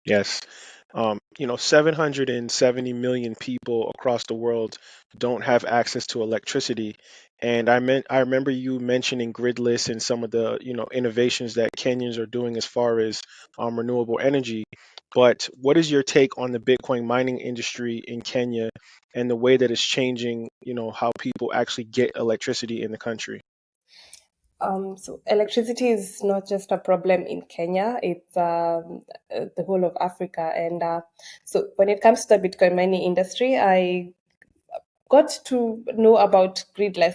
Yes. 770 million people across the world don't have access to electricity. And I remember you mentioning gridless and some of the, innovations that Kenyans are doing as far as renewable energy. But what is your take on the Bitcoin mining industry in Kenya and the way that it's changing, how people actually get electricity in the country? So electricity is not just a problem in Kenya; it's the whole of Africa. And so, when it comes to the Bitcoin mining industry, I got to know about Gridless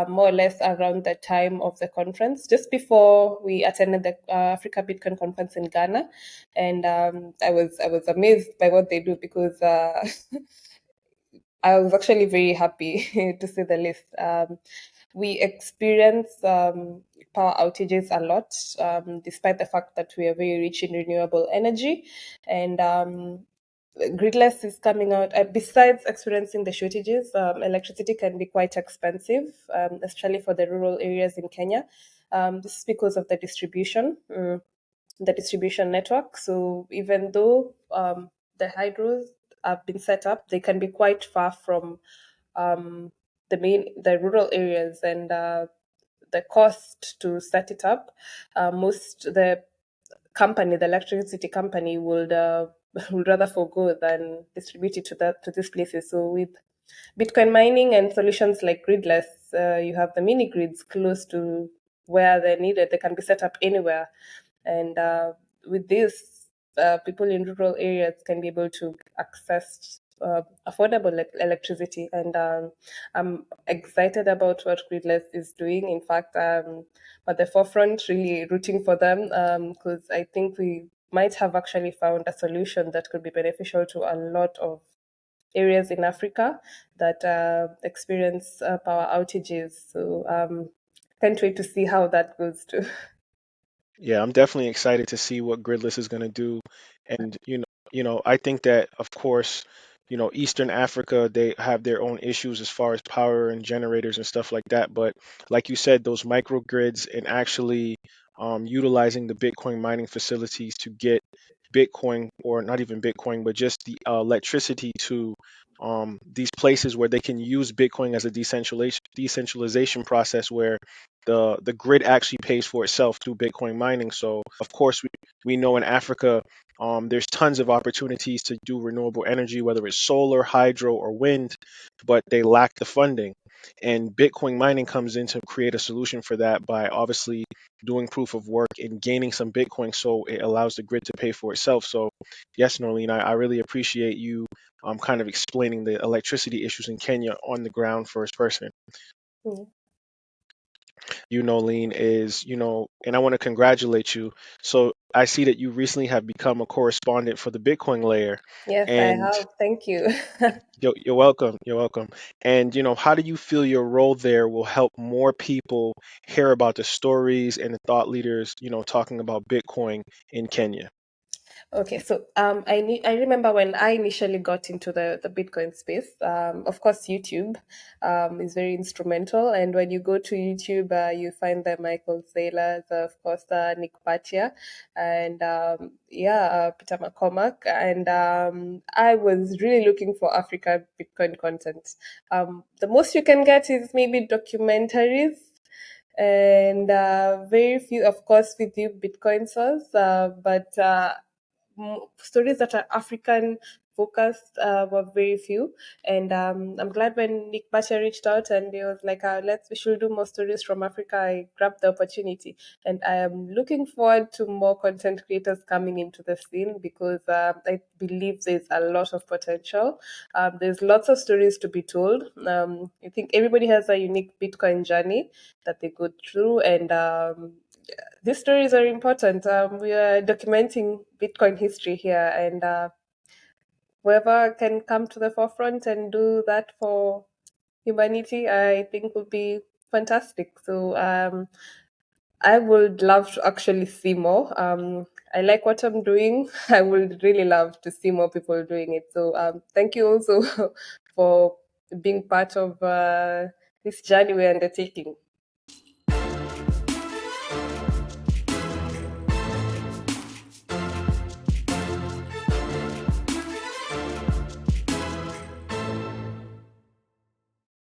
more or less around the time of the conference, just before we attended the Africa Bitcoin conference in Ghana, and I was amazed by what they do because I was actually very happy to see the list. We experience power outages a lot, despite the fact that we are very rich in renewable energy, and Gridless is coming out. Besides experiencing the shortages, electricity can be quite expensive, especially for the rural areas in Kenya. This is because of the distribution network. So even though the hydros have been set up, they can be quite far from um, the rural areas, and the cost to set it up. Most the company, the electricity company, would would rather forgo than distribute it to these places. So with Bitcoin mining and solutions like Gridless, you have the mini grids close to where they're needed. They can be set up anywhere, and with this, people in rural areas can be able to access affordable electricity. And I'm excited about what Gridless is doing. In fact, at the forefront, really rooting for them because I think we might have actually found a solution that could be beneficial to a lot of areas in Africa that experience power outages. So can't wait to see how that goes too. Yeah, I'm definitely excited to see what Gridless is going to do. And I think that of course, Eastern Africa, they have their own issues as far as power and generators and stuff like that. But like you said, those microgrids and actually utilizing the Bitcoin mining facilities to get Bitcoin, or not even Bitcoin, but just the electricity to these places where they can use Bitcoin as a decentralization process where the grid actually pays for itself through Bitcoin mining. So of course we know in Africa there's tons of opportunities to do renewable energy, whether it's solar, hydro, or wind, but they lack the funding. And Bitcoin mining comes in to create a solution for that by obviously doing proof of work and gaining some Bitcoin so it allows the grid to pay for itself. So yes, Noelyne, I really appreciate you kind of explaining the electricity issues in Kenya on the ground first person. Mm. Lean, is, and I want to congratulate you. So I see that you recently have become a correspondent for the Bitcoin layer. Yes, I And have. Thank you. you're welcome. You're welcome. And, how do you feel your role there will help more people hear about the stories and the thought leaders, talking about Bitcoin in Kenya? Okay, so I remember when I initially got into the Bitcoin space. Of course, YouTube is very instrumental, and when you go to YouTube, you find the Michael Saylors, of course, Nick Patia, and Peter McCormack. And I was really looking for Africa Bitcoin content. The most you can get is maybe documentaries, and very few, of course, with you Bitcoin source, but stories that are African focused were very few. And I'm glad when Nick Bacha reached out and he was like, we should do more stories from Africa. I grabbed the opportunity. And I am looking forward to more content creators coming into the scene because I believe there's a lot of potential. There's lots of stories to be told. I think everybody has a unique Bitcoin journey that they go through. And these stories are important. We are documenting Bitcoin history here, and whoever can come to the forefront and do that for humanity, I think would be fantastic. So I would love to actually see more. I like what I'm doing. I would really love to see more people doing it. So thank you also for being part of this journey we're undertaking.